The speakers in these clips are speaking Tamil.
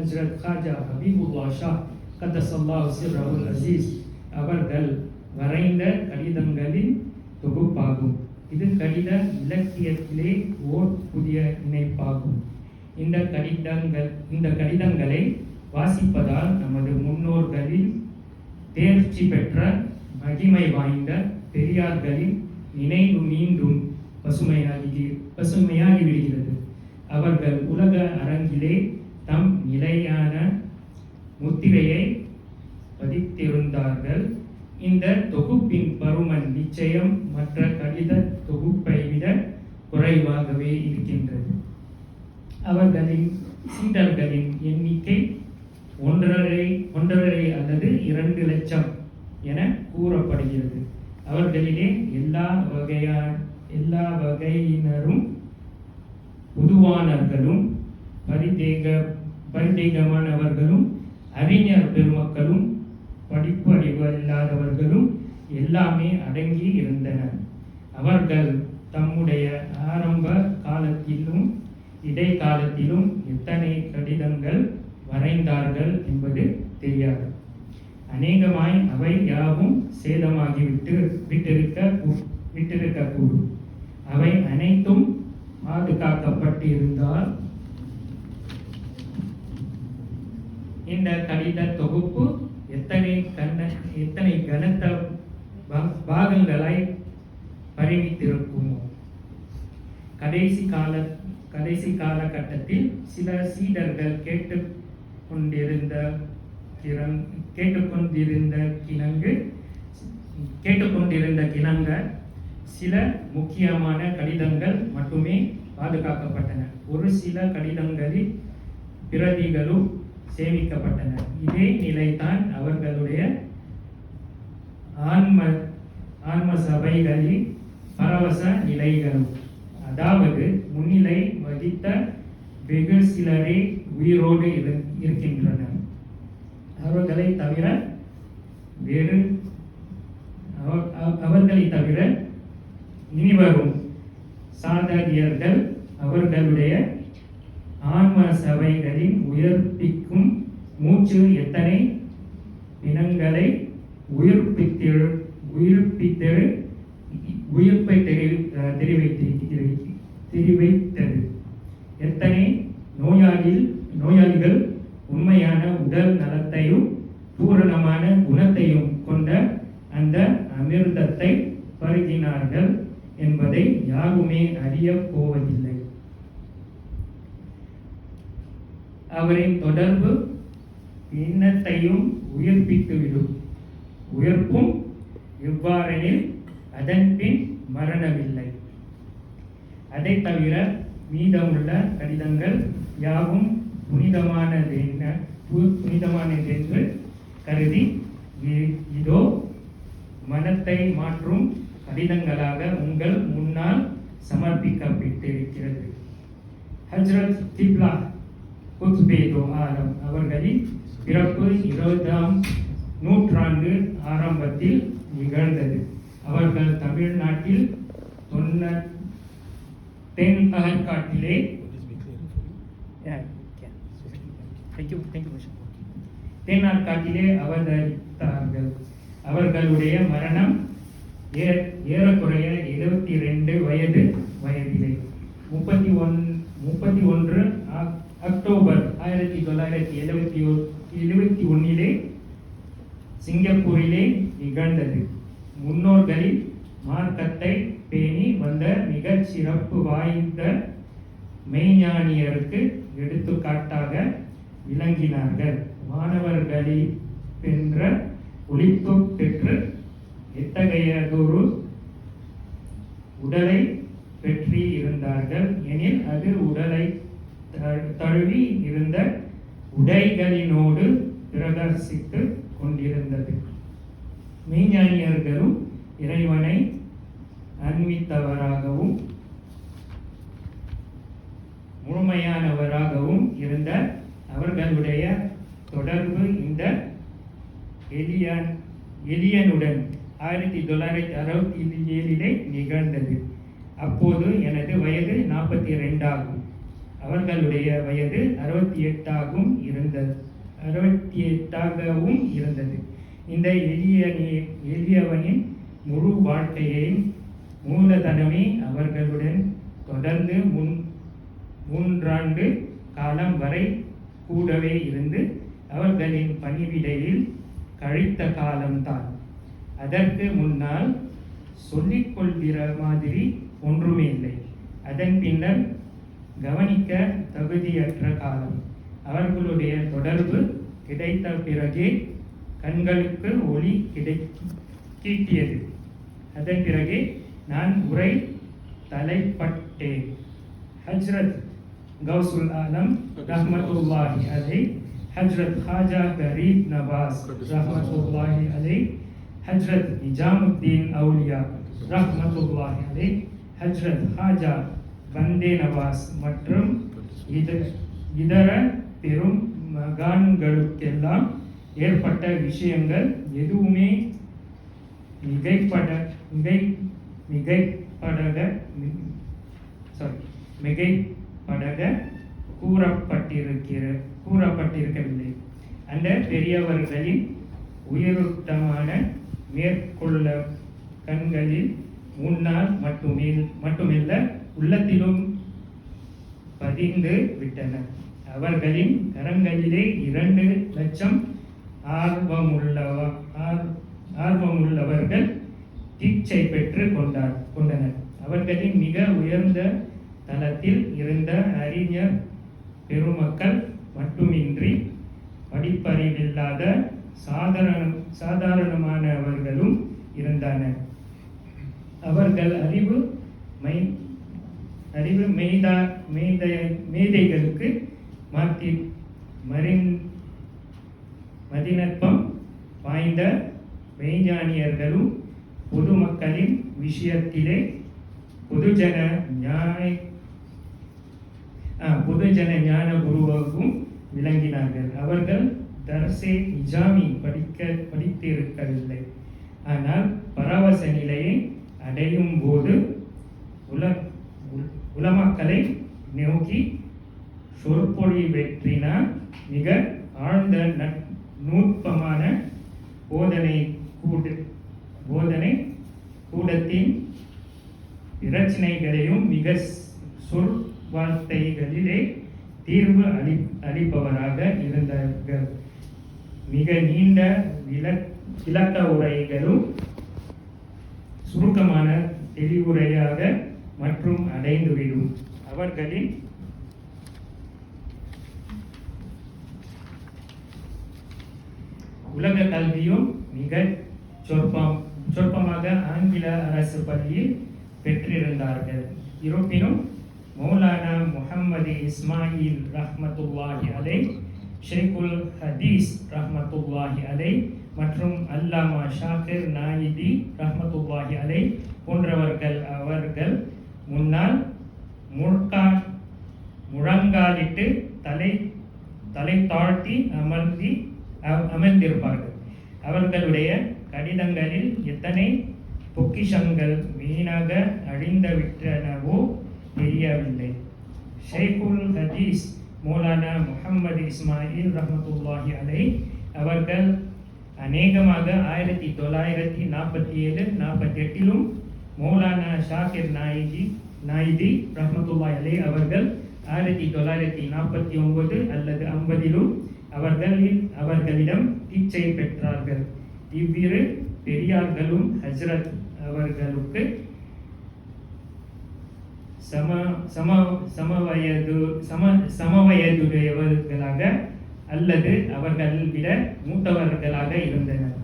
ஹஜ்ரத் காஜா ஹபீபுல்லாஹ் ஷா கத்தஸல்லாஹு சிர்ரஹுல் அஸீஸ் அவர்கள் வரைந்த கடிதங்களின் தொகுப்பாகும். இது கடித இலக்கியத்திலே ஓர் புதிய இணைப்பாகும். இந்த கடிதங்களை வாசிப்பதால் நமது முன்னோர்களில் தேர்ச்சி பெற்ற மகிமை வாய்ந்த பெரியார்களின் நினைவு மீண்டும் பசுமையாகி விடுகிறது. அவர்கள் உலக அரங்கிலே தம் நிலையான முத்திரையை பதித்திருந்தார்கள். இந்த தொகுப்பின் பருமன் நிச்சயம் மற்ற கடித தொகுப்பை விட குறைவாகவே இருக்கின்றது. அவர்களின் சீடர்களின் எண்ணிக்கை 1.5 அல்லது 2 லட்சம் என கூறப்படுகிறது. அவர்களிலே எல்லா வகையினரும் பொதுவானவர்களும் பரிதேகமானவர்களும் அறிஞர் பெருமக்களும் படிப்பு அறிவு இல்லாதவர்களும் எல்லாமே அடங்கி இருந்தனர். அவர்கள் தம்முடைய ஆரம்ப காலத்திலும் இடைக்காலத்திலும் எத்தனை கடிதங்கள் வரைந்தார்கள் என்பது தெரியாது. அநேகமாய் அவை யாவும் சேதமாகி விட்டிருக்கக்கூடும். அவை அனைத்தும் பாதுகாக்கப்பட்டிருந்தால் இந்த கடித தொகுப்பு எத்தனை கனத்த பாகங்களை பரிமித்திருக்குமோ. கடைசி காலகட்டத்தில் சில சீடர்கள் கேட்டுக்கொண்டிருந்த கிணங்க சில முக்கியமான கடிதங்கள் மட்டுமே பாதுகாக்கப்பட்டன. ஒரு சில கடிதங்களில் பிரதிகளும் சேமிக்கப்பட்டன. இதே நிலைதான் அவர்களுடைய ஆன்ம சபைகளின் பரவச நிலைகளும். அதாவது முன்னிலை வகித்த வெகு சிலரே உயிரோடு இருக்கின்றனர். அவர்களை தவிர இனிவரும் சாதகியர்கள் அவர்களுடைய ஆன்ம சபைகளின் உயிர்ப்பிக்கும் மூச்சு எத்தனை இனங்களை உயிர்ப்பை தெரிவித்தது. எத்தனை நோயாளிகள் உண்மையான உடல் நலத்தையும் பூரணமான குணத்தையும் கொண்ட அந்த அமிர்தத்தை பருகினார்கள் என்பதை யாருமே அறியப் போவதில்லை. அவரின் தொடர்பு எண்ணத்தையும் உயிர்ப்பித்துவிடும். உயிர்ப்பும் இவ்வாறெனில் அதன் பின் மரணமில்லை. அதை தவிர மீதமுள்ள கடிதங்கள் யாவும் புனிதமானதென்று கருதி இதோ மனத்தை மாற்றும் கடிதங்களாக உங்கள் முன்னால் சமர்ப்பிக்கப்பட்டிருக்கிறது. ஹஜ்ரத் திப்லா குத்பேதோ ஆலம் அவர்களின் பிறப்பு 20ஆம் நூற்றாண்டு ஆரம்பத்தில் நிகழ்ந்தது. அவர்கள் தமிழ்நாட்டில் தென்காட்டிலே அவதரித்தார்கள். அவர்களுடைய மரணம் ஏறக்குறைய 72 வயதிலே 31 அக்டோபர் 1971 சிங்கப்பூரிலே நிகழ்ந்தது. முன்னோர்களின் மார்க்கத்தை பேணி வந்த மிகச் சிறப்பு வாய்ந்த மெய்ஞானியருக்கு எடுத்துக்காட்டாக விளங்கினார்கள். மாணவர்களை பெற்ற ஒளிப்பு பெற்று எத்தகையதொரு உடலை பெற்றி இருந்தார்கள் எனில் அது உடலை தழுவி இருந்த உடைகளினோடு பிரகாசித்து கொண்டிருந்தது. மெய்ஞானியர்களும் இறைவனை அன்பித்தவராகவும் முழுமையானவராகவும் இருந்த அவர்களுடைய தொடர்பு இந்த எலியனுடன் 1967 நிகழ்ந்தது. அப்போது எனது வயது 42 ஆகும். அவர்களுடைய வயது 68 ஆகும் இருந்தது. 68ஆகவும் இருந்தது. இந்த எளியவனின் முழு வாழ்க்கையையும் மூலதனமே அவர்களுடன் தொடர்ந்து 3 ஆண்டு காலம் வரை கூடவே இருந்து அவர்களின் பணிவிடையில் கழித்த காலம்தான். அதற்கு முன்னால் சொல்லிக்கொள்கிற மாதிரி ஒன்றுமே இல்லை. அதன் பின்னர் கவனிக்க தகுதியற்ற காலம். அவர்களுடைய தொடர்பு கிடைத்த பிறகே கண்களுக்கு ஒளி கிட்டியது. அதன் பிறகே நான் உரை தலைப்பட்டேன். ஹஜ்ரத் கௌசுல் ஆலம் ரஹ்மத்துல்லாஹி அலைஹி, ஹஜ்ரத் ஹாஜா கரீப் நவாஸ் ரஹ்மத்துல்லாஹி அலைஹி, ஹஜ்ரத் நிஜாமுத்தீன் அவுலியா ரஹ்மத்துல்லாஹி அலைஹி, ஹஜ்ரத் ஹாஜா பந்தே நவாஸ் மற்றும் இதர பெரும் மகான்களுக்கெல்லாம் ஏற்பட்ட விஷயங்கள் எதுவுமே மிகைப்படக கூறப்பட்டிருக்கவில்லை. அந்த பெரியவர்களின் உயிரோட்டமான மேற்கொள்ள கண்களில் முன்னால் மட்டுமில்ல உள்ளத்திலும் பதிந்து விட்டன. அவர்களின் கரங்களிலே 2 லட்சம் ஆர்வமுள்ளவர்கள் தீட்சை பெற்று கொண்டனர். அவர்களின் மிக உயர்ந்த தளத்தில் இருந்த அறிஞர் பெருமக்கள் மட்டுமின்றி படிப்பறிவில்லாத சாதாரணமானவர்களும் இருந்தனர். அவர்கள் அறிவு மேதைகளுக்கு மதிநுட்பம் வாய்ந்த மெய்ஞானியர்களும் பொதுமக்களின் விஷயத்திலே பொதுஜன ஞான குருவாகவும் விளங்கினார்கள். அவர்கள் தர்சே நிஜாமி படித்திருக்கவில்லை. ஆனால் பரவச நிலையை அடையும் போது உலமாக்களை நோக்கி சொற்பொழி வெற்றினால் மிக ஆழ்ந்த நுட்பமான போதனை கூடத்தின் பிரச்சனைகளையும் மிக சொல் வார்த்தைகளிலே தீர்வு அளிப்பவராக இருந்தார்கள். மிக நீண்ட விளக்க உரைகளும் சுருக்கமான தெளிவுரையாக மற்றும் அடைந்துவிடும். அவர்களின் உலக கல்வியும் மிக சொற்பமாக ஆங்கில அரசு பள்ளியில் பெற்றிருந்தார்கள். இருப்பினும் மௌலானா முஹம்மது இஸ்மாயில் ரஹ்மத்துல்லாஹி அலைஹி, ஷேகுல் ஹதீஸ் ரஹ்மத்துல்லாஹி அலைஹி மற்றும் அல்லாமா ஷாகிர் நாயிதி ரஹ்மத்துல்லாஹி அலைஹி போன்றவர்கள் அவர்கள் முன்னால் முழங்காலிட்டு தலை தாழ்த்தி அமர்ந்திருப்பார்கள். அவர்களுடைய கடிதங்களில் எத்தனை பொக்கிஷங்கள் வீணாக அழிந்துவிட்டனவோ தெரியவில்லை. ஷேகுல் ஹதீஸ் மௌலானா முஹம்மது இஸ்மாயில் ரஹ்மத்துல்லாஹி அலைஹி அவர்கள் அநேகமாக 1947-48 மௌலானா ஷாகிர் நாயிதி ரஹ்மத்துல்லாஹி அலைஹி அவர்கள் 1949 அல்லது 50 அவர்களிடம் தீட்சை பெற்றார்கள். இவ்விரு பெரியார்களும் ஹஜ்ரத் அவர்களுக்கு சமவயதுடையவர்களாக அல்லது அவர்கள் விட மூத்தவர்களாக இருந்தனர்.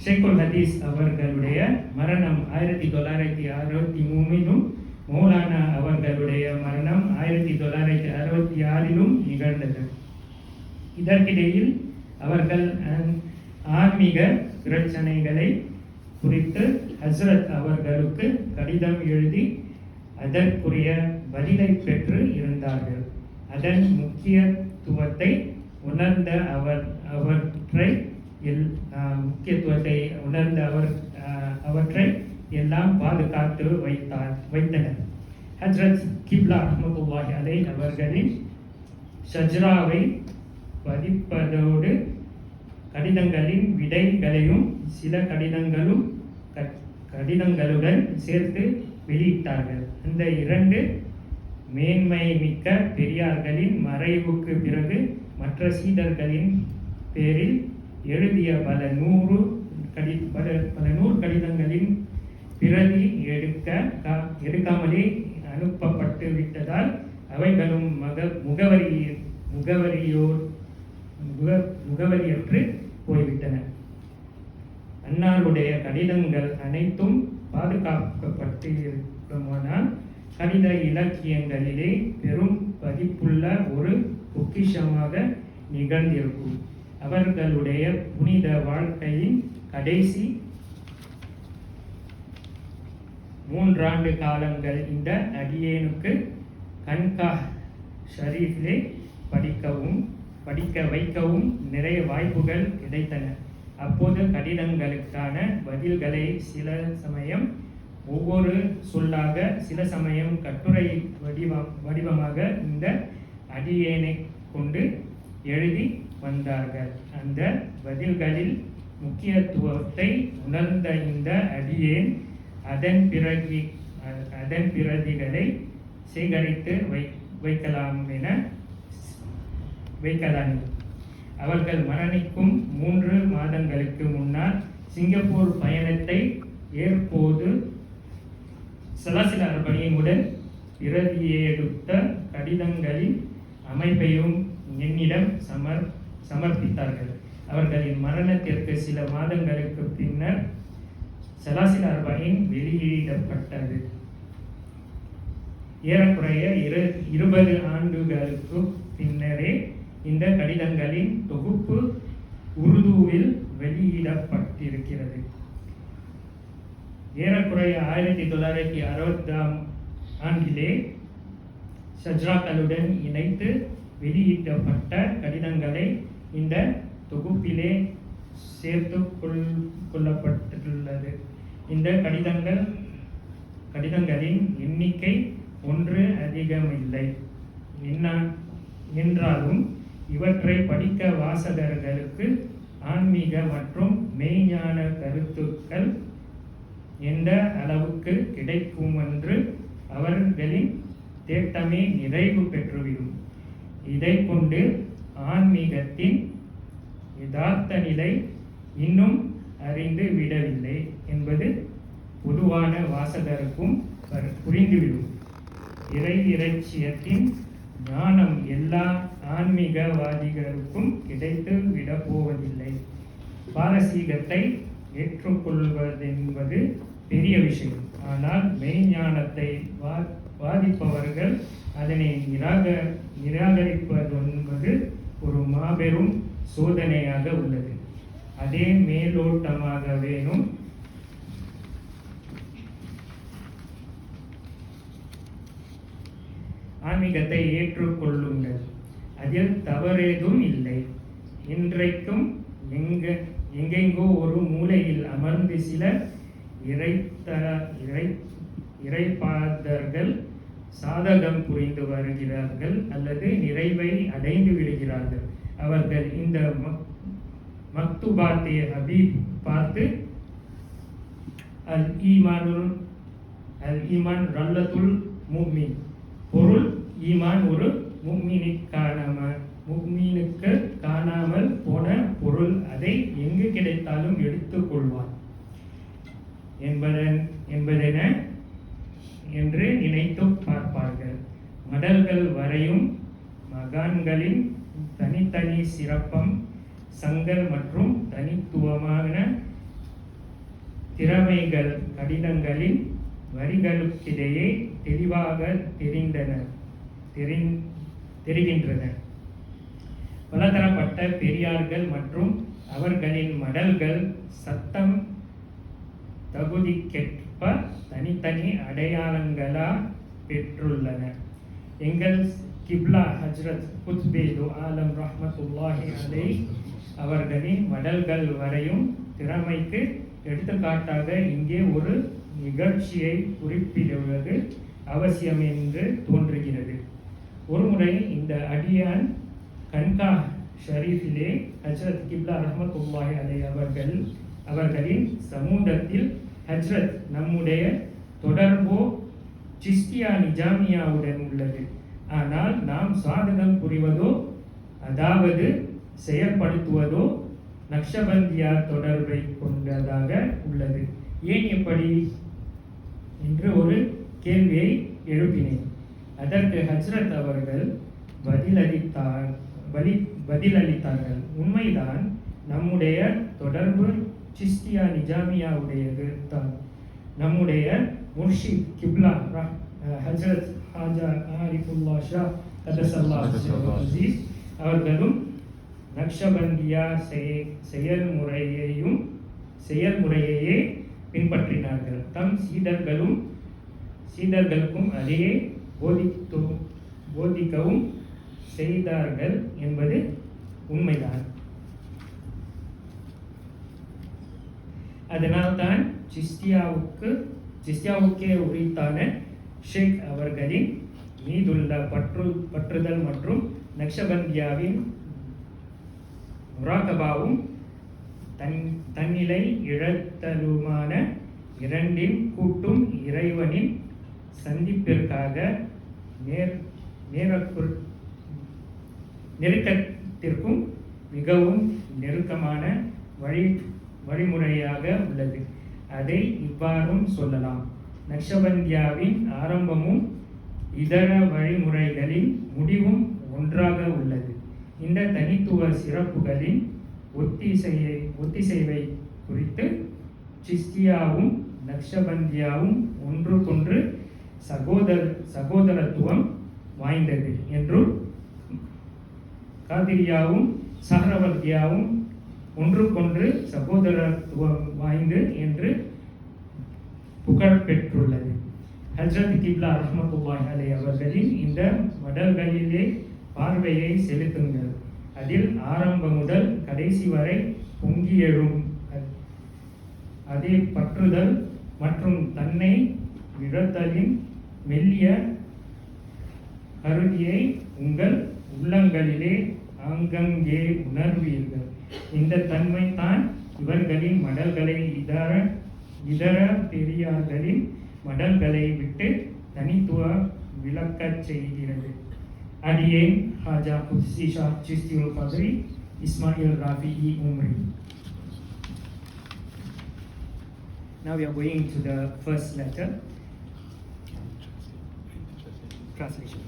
ஷேகுல் ஹதீஸ் அவர்களுடைய மரணம் 1963 மௌலானா அவர்களுடைய மரணம் 1966 நிகழ்ந்தது. இதற்கிடையில் அவர்கள் ஆன்மீக பிரச்சனைகளை குறித்து ஹஸ்ரத் அவர்களுக்கு கடிதம் எழுதி அதற்குரிய பதிலை பெற்று இருந்தார்கள். அதன் முக்கியத்துவத்தை உணர்ந்த அவற்றை எல்லாம் பாதுகாத்து வைத்தனர். ஹஜ்ரத் கிப்லா ரஹ்மத்துல்லாஹி அலைஹி அவர்களின் ஷஜ்ராவை பதிப்பதோடு கடிதங்களின் விடைகளையும் சில கடிதங்களுடன் சேர்த்து வெளியிட்டார்கள். அந்த 2 மேன்மை மிக்க பெரியார்களின் மறைவுக்கு பிறகு மற்ற சீடர்களின் பேரில் எழுதிய பல நூறு கடிதங்களின் பிரதி எடுக்காமலே அனுப்பப்பட்டு விட்டதால் அவைகளும் முகவரியற்று போய்விட்டன. அன்னாருடைய கடிதங்கள் அனைத்தும் பாதுகாக்கப்பட்டிருக்குமானால் கடித இலக்கியங்களிலே பெரும் பதிப்புள்ள ஒரு பொக்கிஷமாக நிகழ்ந்திருக்கும். அவர்களுடைய புனித வாழ்க்கையின் கடைசி 3 ஆண்டு காலங்கள் இந்த அடியேனுக்கு கன்கா ஷரீஃபிலே படிக்க வைக்கவும் நிறைய வாய்ப்புகள் கிடைத்தன. அப்போது கடிதங்களுக்கான பதில்களை சில சமயம் ஒவ்வொரு சொல்லாக, சில சமயம் கட்டுரை வடிவமாக இந்த அடியேனை கொண்டு எழுதி வந்தார்கள். அந்த பதில்களில் முக்கியத்துவத்தை உணர்ந்த இந்த அடியேன் அதன் பிரதிகளை சேகரித்து வைக்கலாம். அவர்கள் மரணிக்கும் 3 மாதங்களுக்கு முன்னால் சிங்கப்பூர் பயணத்தை ஏற்போது சலாசில் அர்பனியுடன் பிரதியெடுத்த கடிதங்களின் அமைப்பையும் என்னிடம் சமர்ப்பித்தார்கள். அவர்களின் மரணத்திற்கு சில மாதங்களுக்கு பின்னர் சலாசில் அர்பனின் வெளியிடப்பட்டது. ஏறக்குறைய 20 ஆண்டுகளுக்கு பின்னரே இந்த கடிதங்களின் தொகுப்பு உருதுவில் வெளியிடப்பட்டிருக்கிறது. ஏறக்குறைய 1960ஆம் ஆண்டிலே ஷஜ்ராக்களுடன் இணைத்து வெளியிடப்பட்ட கடிதங்களை இந்த தொகுப்பிலே சேர்த்து கொள்ளப்பட்டுள்ளது. இந்த கடிதங்களின் எண்ணிக்கை 1 அதிகமில்லை என்றாலும் இவற்றை படிக்க வாசகர்களுக்கு ஆன்மீக மற்றும் மெய்ஞான கருத்துக்கள் எந்த அளவுக்கு கிடைக்குமென்று அவர்களின் தேட்டமே நிறைவு பெற்றுவிடும். இதை கொண்டு ஆன்மீகத்தின் யதார்த்த நிலை இன்னும் அறிந்து விடவில்லை என்பது பொதுவான வாசகருக்கும் புரிந்துவிடும். இறையிறைச்சியத்தின் ஞானம் எல்லா ஆன்மீகவாதிகளுக்கும் கிடைத்து விடப்போவதில்லை. பாரசீகத்தை ஏற்றுக்கொள்வதென்பது பெரிய விஷயம். ஆனால் மெய்ஞானத்தை வாதிப்பவர்கள் அதனை நிராகரிப்பதென்பது ஒரு மாபெரும் சோதனையாக உள்ளது. அதே மேலோட்டமாக வேணும் ஆன்மீகத்தை ஏற்றுக்கொள்ளுங்கள், அதில் தவறேதும் இல்லை. இன்றைக்கும் எங்கெங்கோ ஒரு மூலையில் அமர்ந்து சில இறைப்பாதர்கள் சாதகம் புரிந்து வருகிறார்கள் அல்லது நிறைவை அடைந்து விடுகிறார்கள். அவர்கள் இந்த மக்துபாத்தை ஹபீப் பார்த்து அல் ஈமான் ரல்லத்துல் முஃமின், பொருள் ஈமான் ஒரு முஃமினுக்கு காணாமல் போன பொருள், அதை எங்கு கிடைத்தாலும் எடுத்துக்கொள்வான் என்பதென என்று நினைத்து பார்ப்பார்கள். மடல்கள் வரையும் மகான்களின் தனித்தனி சிறப்பம், சங்கல் மற்றும் தனித்துவமான திறமைகள் கடிதங்களின் வரிகளுக்கிடையே தெளிவாக தெரிகின்றன. பலதரப்பட்ட பெரியார்கள் மற்றும் அவர்களின் மடல்கள் சத்தம் தகுதிக்கேற்ப தனித்தனி அடையாளங்களா பெற்றுள்ளன. எங்கள் கிப்லா ஹஜ்ரத் குத்பே து ஆலம் ரஹ்மத்துல்லாஹி அலைஹி அவர்களின் மடல்கள் வரையும் திறமைக்கு எடுத்துக்காட்டாக இங்கே ஒரு நிகழ்ச்சியை குறிப்பிடுவது அவசியம் என்று தோன்றுகிறது. ஒருமுறை இந்த அடியான் கன்கா ஷரீஃபிலே ஹஜ்ரத் கிப்லா ரஹ்மத்துல்லாஹி அலைஹி அவர்களின் சமூகத்தில் ஹஜ்ரத் நம்முடைய தொடர்போ சிஸ்தியா நிஜாமியாவுடன் உள்ளது. ஆனால் நாம் சாதகம் புரிவதோ அதாவது செயற்படுத்துவதோ நக்ஷபந்தியா தொடர்பை கொண்டதாக உள்ளது. ஏன் எப்படி என்று ஒரு கேள்வியை எழுப்பினேன். அதற்கு ஹஜ்ரத் அவர்கள் பதிலளித்தார்கள், உண்மைதான், நம்முடைய தொடர்பு சிஸ்தியா நிஜாமியாவுடையது தான். நம்முடைய முர்ஷித் கிப்லா ஹஜ்ரத் ஹாஜா ஆரிஃபுல்லா ஷா கதசல்லாஹு அவர்களும் நக்ஷபந்தியா செயல்முறையையே பின்பற்றினார்கள். தம் சீடர்களுக்கும் அதையே போதிக்கவும் செய்தார்கள் என்பது உண்மைதான். அதனால்தான் சிஸ்தியாவுக்கே உரித்தான ஷேக் அவர்களின் மீதுள்ள பற்றுதல் மற்றும் நக்ஷபந்தியாவின் முராகபாவும் தன்னிலை இழத்தலுமான இரண்டின் கூட்டும் இறைவனின் சந்திப்பிற்காக நெருக்கத்திற்கும் மிகவும் நெருக்கமான வழிமுறையாக உள்ளது. அதை இவ்வாறும் சொல்லலாம். நக்ஷபந்தியாவின் ஆரம்பமும் இதர வழிமுறைகளின் முடிவும் ஒன்றாக உள்ளது. இந்த தனித்துவ சிறப்புகளின் ஒத்திசைவை குறித்து சிஸ்தியாவும் நக்ஷபந்தியாவும் ஒன்றுக்கொன்று சகோதரத்துவம் வாய்ந்தது என்றும், காதிரியாவும் சஹ்ரவர்தியாவும் ஒன்றுக்கொன்று சகோதரத்துவம் வாய்ந்து என்று புகழ் பெற்றுள்ளது. ஹஜ்ரத் கிப்லா ரஹ்மத்துல்லாஹி அலைஹி அவர்களின் இந்த மடல்களிலே பார்வையை செலுத்துங்கள். அதில் ஆரம்பம் முதல் கடைசி வரை பொங்கி எழும் அதே பற்றுதல் மற்றும் தன்னை இழத்தலின் மெல்லிய கருதியை உங்கள் உள்ளங்களிலே ஆங்கங்கே உணர்வீர்கள். இந்த தன்மை தான் இவர்களின் மடல்களை இதர பெரியார்களின் மடல்களை விட்டு தனித்துவ விளக்கச் செய்கிறது. அடியேன் Haja குத்ஸி Shah சிஸ்தியுல் Kadri Ismail ராஃபிஇ Umri. Now we are going to the first letter. Translation.